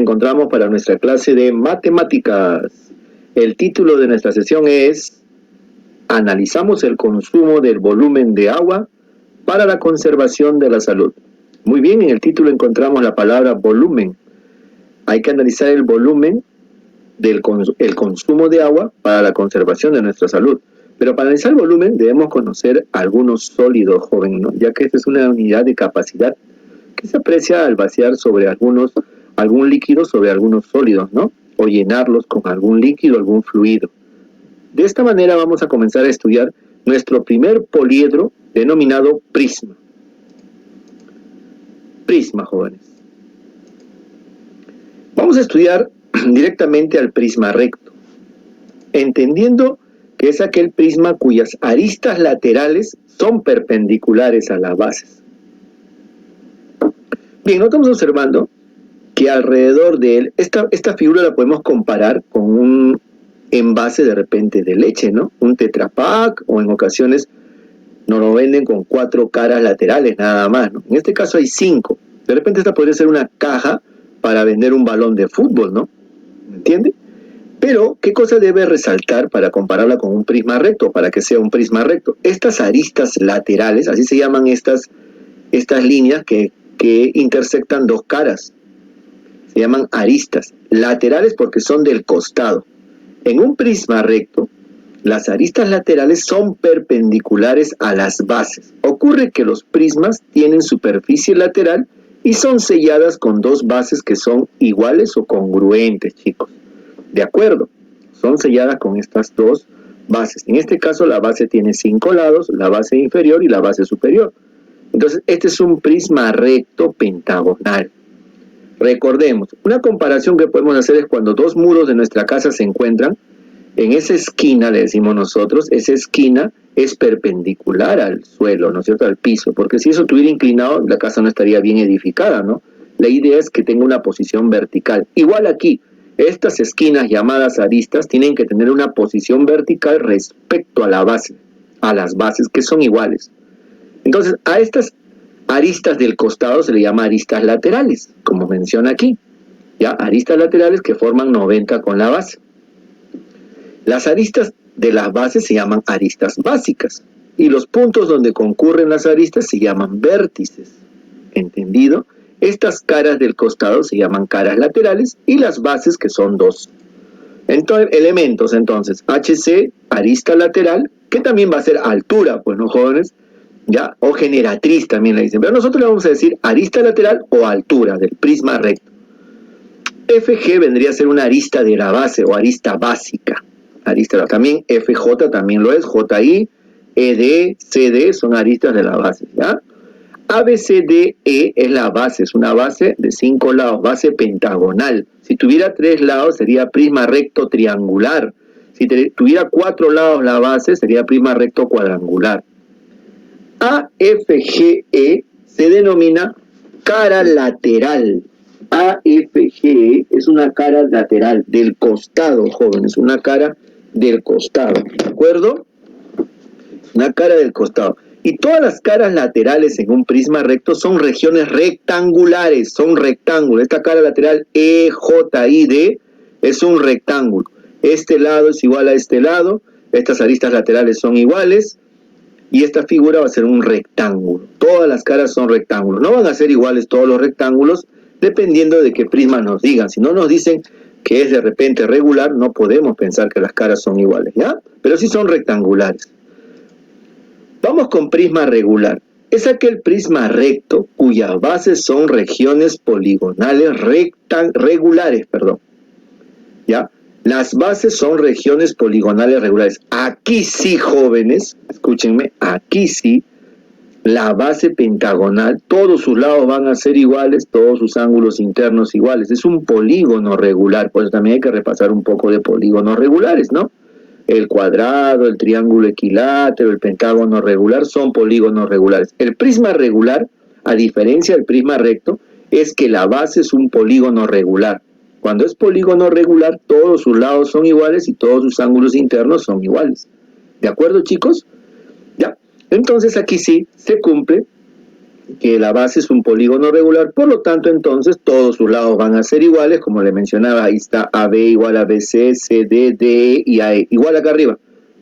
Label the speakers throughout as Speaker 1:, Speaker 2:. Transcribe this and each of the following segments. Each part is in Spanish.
Speaker 1: encontramos para nuestra clase de matemáticas. El título de nuestra sesión es Analizamos el consumo del volumen de agua para la conservación de la salud. Muy bien, en el título encontramos la palabra volumen. Hay que analizar el volumen del consumo de agua para la conservación de nuestra salud. Pero para analizar el volumen debemos conocer algunos sólidos, joven, ¿no? Ya que esta es una unidad de capacidad que se aprecia al vaciar sobre algún líquido sobre algunos sólidos, ¿no? O llenarlos con algún líquido, algún fluido. De esta manera vamos a comenzar a estudiar nuestro primer poliedro denominado prisma. Prisma, jóvenes. Vamos a estudiar directamente al prisma recto, entendiendo que es aquel prisma cuyas aristas laterales son perpendiculares a las bases. Bien, estamos observando que alrededor de él, esta figura la podemos comparar con un envase de repente de leche, ¿no? Un Tetra Pak, o en ocasiones nos lo venden con 4 caras laterales nada más, ¿no? En este caso hay 5. De repente esta podría ser una caja para vender un balón de fútbol, ¿no? ¿Me entiende? Pero, ¿qué cosa debe resaltar para compararla con un prisma recto, para que sea un prisma recto? Estas aristas laterales, así se llaman estas líneas que intersectan dos caras. Se llaman aristas laterales porque son del costado. En un prisma recto, las aristas laterales son perpendiculares a las bases. Ocurre que los prismas tienen superficie lateral y son selladas con dos bases que son iguales o congruentes, chicos. ¿De acuerdo? Son selladas con estas dos bases. En este caso, la base tiene 5 lados, la base inferior y la base superior. Entonces, este es un prisma recto pentagonal. Recordemos, una comparación que podemos hacer es cuando dos muros de nuestra casa se encuentran, en esa esquina, le decimos nosotros, esa esquina es perpendicular al suelo, ¿no es cierto?, al piso, porque si eso estuviera inclinado, la casa no estaría bien edificada, ¿no? La idea es que tenga una posición vertical. Igual aquí, estas esquinas llamadas aristas tienen que tener una posición vertical respecto a la base, a las bases que son iguales. Entonces, a estas aristas del costado se le llama aristas laterales, como menciona aquí. ¿Ya? Aristas laterales que forman 90 con la base. Las aristas de las bases se llaman aristas básicas. Y los puntos donde concurren las aristas se llaman vértices. ¿Entendido? Estas caras del costado se llaman caras laterales y las bases, que son 2. Entonces, elementos, entonces, HC, arista lateral, que también va a ser altura, pues, ¿no, jóvenes? ¿Ya? O generatriz también le dicen. Pero nosotros le vamos a decir arista lateral o altura del prisma recto. FG vendría a ser una arista de la base o arista básica. También FJ también lo es. JI, ED, CD son aristas de la base. ¿Ya? ABCDE es la base, es una base de 5 lados, base pentagonal. Si tuviera 3 lados sería prisma recto triangular. Si tuviera 4 lados la base sería prisma recto cuadrangular. AFGE se denomina cara lateral. AFGE es una cara lateral, del costado, jóvenes, una cara del costado, ¿de acuerdo? Una cara del costado. Y todas las caras laterales en un prisma recto son regiones rectangulares, son rectángulos. Esta cara lateral EJID es un rectángulo. Este lado es igual a este lado, estas aristas laterales son iguales, y esta figura va a ser un rectángulo. Todas las caras son rectángulos. No van a ser iguales todos los rectángulos, dependiendo de qué prisma nos digan. Si no nos dicen que es de repente regular, no podemos pensar que las caras son iguales, ¿ya? Pero sí son rectangulares. Vamos con prisma regular. Es aquel prisma recto cuyas bases son regiones poligonales regulares, ¿ya? Las bases son regiones poligonales regulares. Aquí sí, jóvenes, escúchenme, aquí sí, la base pentagonal, todos sus lados van a ser iguales, todos sus ángulos internos iguales. Es un polígono regular, por eso también hay que repasar un poco de polígonos regulares, ¿no? El cuadrado, el triángulo equilátero, el pentágono regular son polígonos regulares. El prisma regular, a diferencia del prisma recto, es que la base es un polígono regular. Cuando es polígono regular, todos sus lados son iguales y todos sus ángulos internos son iguales. ¿De acuerdo, chicos? Ya. Entonces aquí sí se cumple que la base es un polígono regular, por lo tanto entonces todos sus lados van a ser iguales, como le mencionaba, ahí está AB igual a BC, CD, DE y AE, igual acá arriba,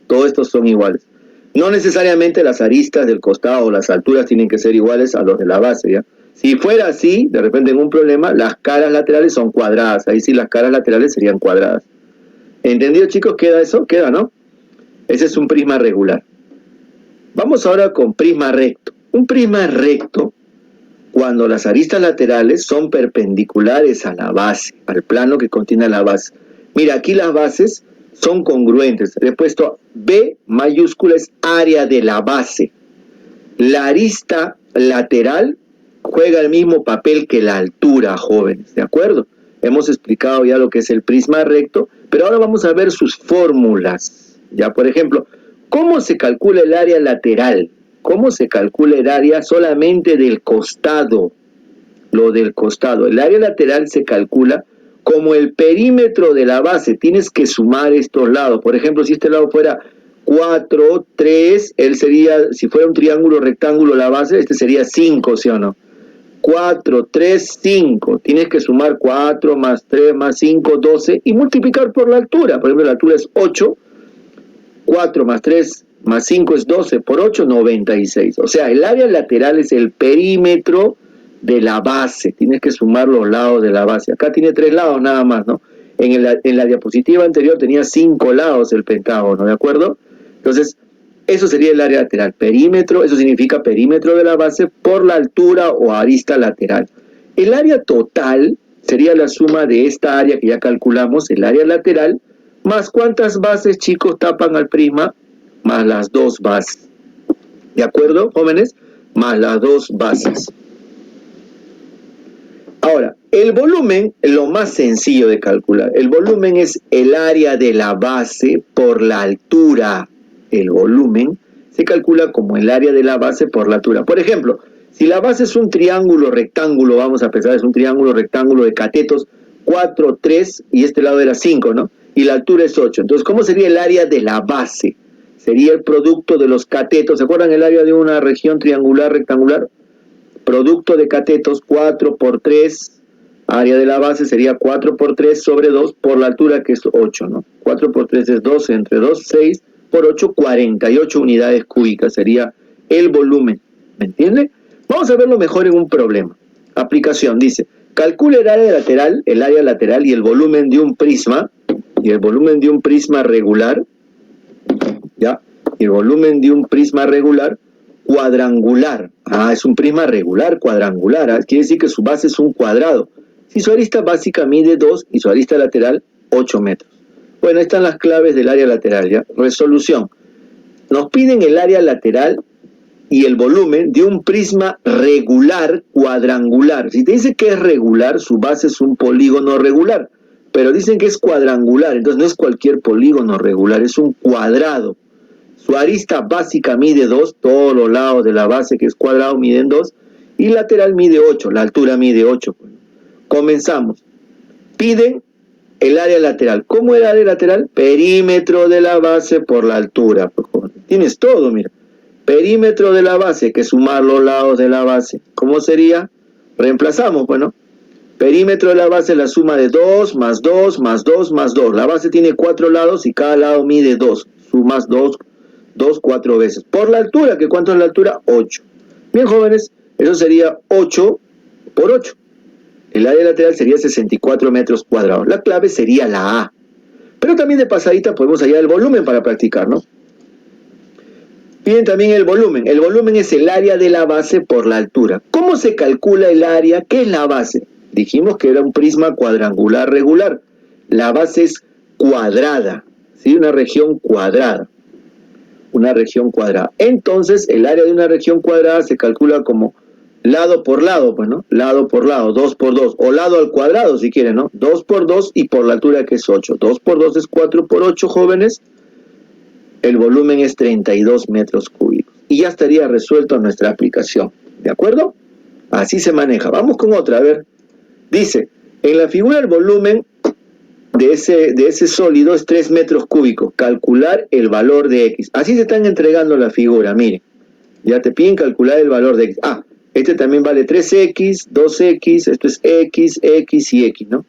Speaker 1: todos estos son iguales. No necesariamente las aristas del costado o las alturas tienen que ser iguales a los de la base, ¿ya? Si fuera así, de repente en un problema, las caras laterales son cuadradas, ahí sí las caras laterales serían cuadradas. ¿Entendido, chicos? ¿Queda eso? ¿Queda, no? Ese es un prisma regular. Vamos ahora con prisma recto. Un prisma recto, cuando las aristas laterales son perpendiculares a la base, al plano que contiene la base. Mira, aquí las bases son congruentes. Le he puesto B mayúscula es área de la base. La arista lateral juega el mismo papel que la altura, jóvenes, ¿de acuerdo? Hemos explicado ya lo que es el prisma recto, pero ahora vamos a ver sus fórmulas. Ya, por ejemplo, ¿cómo se calcula el área lateral? ¿Cómo se calcula el área solamente del costado? Lo del costado. El área lateral se calcula como el perímetro de la base. Tienes que sumar estos lados. Por ejemplo, si este lado fuera 4, 3, él sería, si fuera un triángulo rectángulo la base, este sería 5, ¿sí o no? 4, 3, 5. Tienes que sumar 4 más 3 más 5, 12 y multiplicar por la altura. Por ejemplo, la altura es 8. 4 más 3 más 5 es 12, por 8, 96. O sea, el área lateral es el perímetro de la base. Tienes que sumar los lados de la base. Acá tiene 3 lados nada más, ¿no? En la diapositiva anterior tenía 5 lados el pentágono, ¿de acuerdo? Entonces, eso sería el área lateral. Perímetro, eso significa perímetro de la base por la altura o arista lateral. El área total sería la suma de esta área que ya calculamos, el área lateral, más cuántas bases, chicos, tapan al prisma, más las 2 bases. ¿De acuerdo, jóvenes? Más las 2 bases. Ahora, el volumen es lo más sencillo de calcular. El volumen es el área de la base por la altura. El volumen se calcula como el área de la base por la altura. Por ejemplo, si la base es un triángulo rectángulo, vamos a pensar, es un triángulo rectángulo de catetos, 4, 3, y este lado era 5, ¿no? Y la altura es 8. Entonces, ¿cómo sería el área de la base? Sería el producto de los catetos. ¿Se acuerdan el área de una región triangular rectangular? Producto de catetos, 4 por 3, área de la base sería 4 por 3 sobre 2 por la altura que es 8, ¿no? 4 por 3 es 12, entre 2, 6, por 8, 48 unidades cúbicas sería el volumen, ¿me entiende? Vamos a verlo mejor en un problema. Aplicación, dice, calcula el área lateral y el volumen de un prisma, regular, ¿ya? Y el volumen de un prisma regular cuadrangular. Ah, es un prisma regular cuadrangular. ¿Ah? Quiere decir que su base es un cuadrado. Si su arista básica mide 2 y su arista lateral 8 metros. Bueno, ahí están las claves del área lateral, ¿ya? Resolución. Nos piden el área lateral y el volumen de un prisma regular cuadrangular. Si te dice que es regular, su base es un polígono regular. Pero dicen que es cuadrangular, entonces no es cualquier polígono regular, es un cuadrado. Su arista básica mide 2, todos los lados de la base que es cuadrado miden 2, y lateral mide 8, la altura mide 8. Comenzamos. Piden el área lateral. ¿Cómo es el área lateral? Perímetro de la base por la altura. Tienes todo, mira. Perímetro de la base, que es sumar los lados de la base. ¿Cómo sería? Reemplazamos, bueno. Perímetro de la base es la suma de 2 más 2 más 2 más 2. La base tiene 4 lados y cada lado mide 2. Sumas 2, 4 veces. Por la altura, ¿que cuánto es la altura? 8. Bien, jóvenes, eso sería 8 por 8. El área lateral sería 64 metros cuadrados. La clave sería la A. Pero también de pasadita podemos hallar el volumen para practicar, ¿no? Piden también el volumen. El volumen es el área de la base por la altura. ¿Cómo se calcula el área? ¿Qué es la base? Dijimos que era un prisma cuadrangular regular. La base es cuadrada, ¿sí? Una región cuadrada. Una región cuadrada. Entonces, el área de una región cuadrada se calcula como lado por lado, pues, ¿no? Lado por lado, 2 por 2. O lado al cuadrado, si quieren, ¿no? 2 por 2 y por la altura que es 8. 2 por 2 es 4 por 8, jóvenes. El volumen es 32 metros cúbicos. Y ya estaría resuelto nuestra aplicación. ¿De acuerdo? Así se maneja. Vamos con otra, a ver. Dice, en la figura el volumen de ese sólido es 3 metros cúbicos. Calcular el valor de X. Así se están entregando la figura, miren. Ya te piden calcular el valor de X. Ah, Este también vale 3x, 2x, esto es x, x y x, ¿no?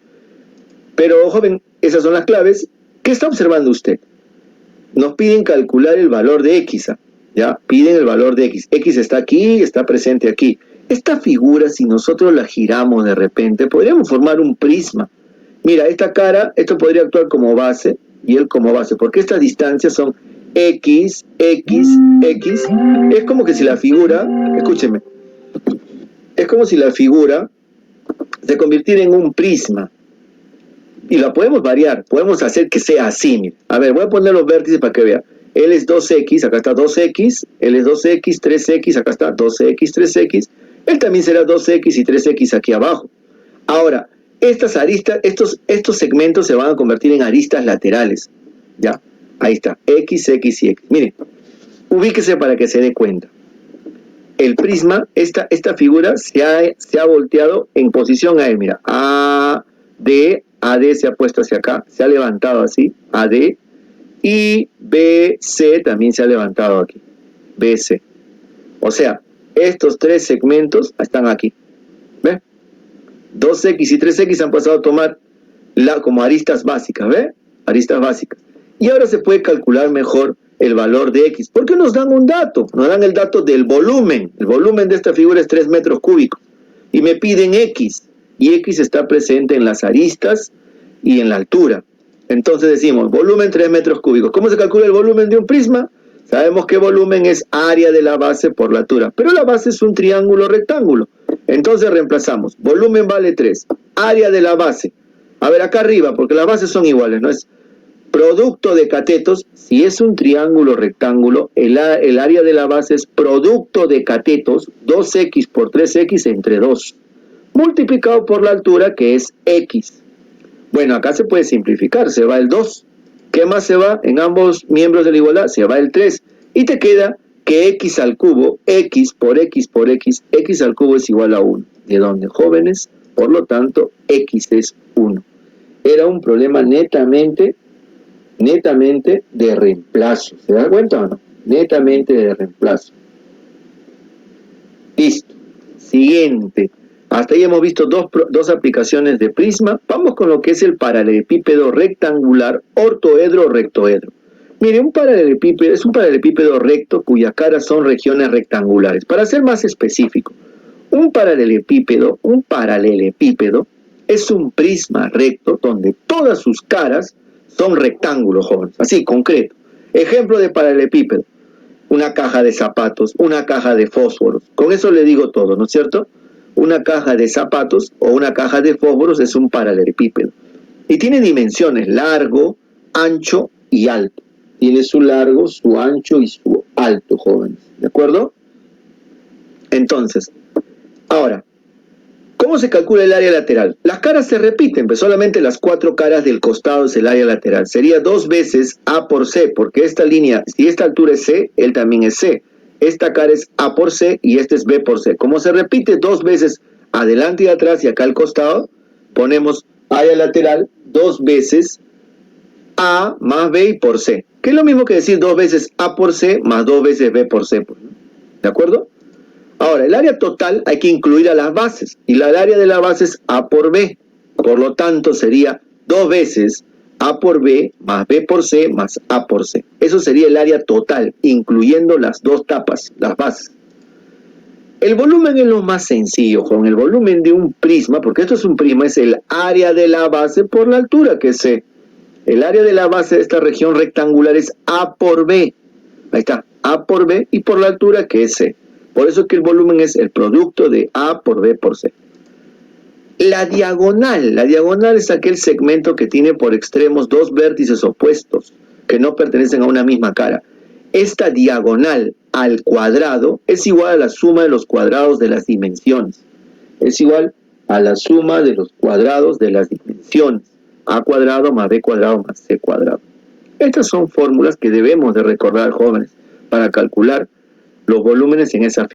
Speaker 1: Pero, joven, esas son las claves. ¿Qué está observando usted? Nos piden calcular el valor de x, ¿ya? Piden el valor de x. X está aquí, está presente aquí. Esta figura, si nosotros la giramos de repente, podríamos formar un prisma. Mira, esta cara, esto podría actuar como base y él como base, porque estas distancias son x, x, x. Es como que si la figura, escúcheme, es como si la figura se convirtiera en un prisma. Y la podemos variar, podemos hacer que sea así. Mira. A ver, voy a poner los vértices para que vea. Él es 2x, acá está 2x, él es 2x, 3x, acá está 2x, 3x. Él también será 2x y 3x aquí abajo. Ahora, estas aristas, estos segmentos se van a convertir en aristas laterales. ¿Ya? Ahí está, x, x y x. Miren, ubíquese para que se dé cuenta. El prisma, esta figura se ha volteado en posición a él. Mira, AD se ha puesto hacia acá, se ha levantado así, AD, y BC también se ha levantado aquí, BC. O sea, estos tres segmentos están aquí. ¿Ve? 2x y 3x han pasado a tomar como aristas básicas, ¿ve? Aristas básicas. Y ahora se puede calcular mejor el valor de x. ¿Por qué nos dan un dato? Nos dan el dato del volumen. El volumen de esta figura es 3 metros cúbicos. Y me piden x. Y x está presente en las aristas y en la altura. Entonces decimos, volumen 3 metros cúbicos. ¿Cómo se calcula el volumen de un prisma? Sabemos que volumen es área de la base por la altura. Pero la base es un triángulo rectángulo. Entonces reemplazamos. Volumen vale 3. Área de la base. A ver, acá arriba, porque las bases son iguales, ¿no? Es producto de catetos. Si es un triángulo rectángulo, el área de la base es producto de catetos, 2x por 3x entre 2. Multiplicado por la altura, que es x. Bueno, acá se puede simplificar, se va el 2. ¿Qué más se va? En ambos miembros de la igualdad se va el 3. Y te queda que x al cubo, x por x por x, x al cubo es igual a 1. ¿De dónde, jóvenes? Por lo tanto, x es 1. Era un problema netamente de reemplazo. ¿Se da cuenta o no? Netamente de reemplazo. Listo. Siguiente. Hasta ahí hemos visto dos aplicaciones de prisma. Vamos con lo que es el paralelepípedo rectangular, ortoedro, rectoedro. Mire, un paralelepípedo es un paralelepípedo recto cuyas caras son regiones rectangulares. Para ser más específico, un paralelepípedo es un prisma recto donde todas sus caras son rectángulos, jóvenes. Así, concreto. Ejemplo de paralelepípedo. Una caja de zapatos, una caja de fósforos. Con eso le digo todo, ¿no es cierto? Una caja de zapatos o una caja de fósforos es un paralelepípedo. Y tiene dimensiones largo, ancho y alto. Tiene su largo, su ancho y su alto, jóvenes. ¿De acuerdo? Entonces, ahora, ¿cómo se calcula el área lateral? Las caras se repiten, pero solamente las 4 caras del costado es el área lateral. Sería 2 veces A por C, porque esta línea, si esta altura es C, él también es C. Esta cara es A por C y esta es B por C. Como se repite 2 veces adelante y atrás y acá al costado, ponemos área lateral 2 veces A más B y por C. Que es lo mismo que decir 2 veces A por C más 2 veces B por C. ¿De acuerdo? Ahora, el área total hay que incluir a las bases. Y la área de la base es A por B. Por lo tanto, sería 2 veces A por B más B por C más A por C. Eso sería el área total, incluyendo las dos tapas, las bases. El volumen es lo más sencillo, con el volumen de un prisma, porque esto es un prisma, es el área de la base por la altura que es C. El área de la base de esta región rectangular es A por B. Ahí está, A por B y por la altura que es C. Por eso es que el volumen es el producto de A por B por C. La diagonal es aquel segmento que tiene por extremos 2 vértices opuestos que no pertenecen a una misma cara. Esta diagonal al cuadrado es igual a la suma de los cuadrados de las dimensiones. Es igual a la suma de los cuadrados de las dimensiones. A cuadrado más B cuadrado más C cuadrado. Estas son fórmulas que debemos de recordar, jóvenes, para calcular los volúmenes en esa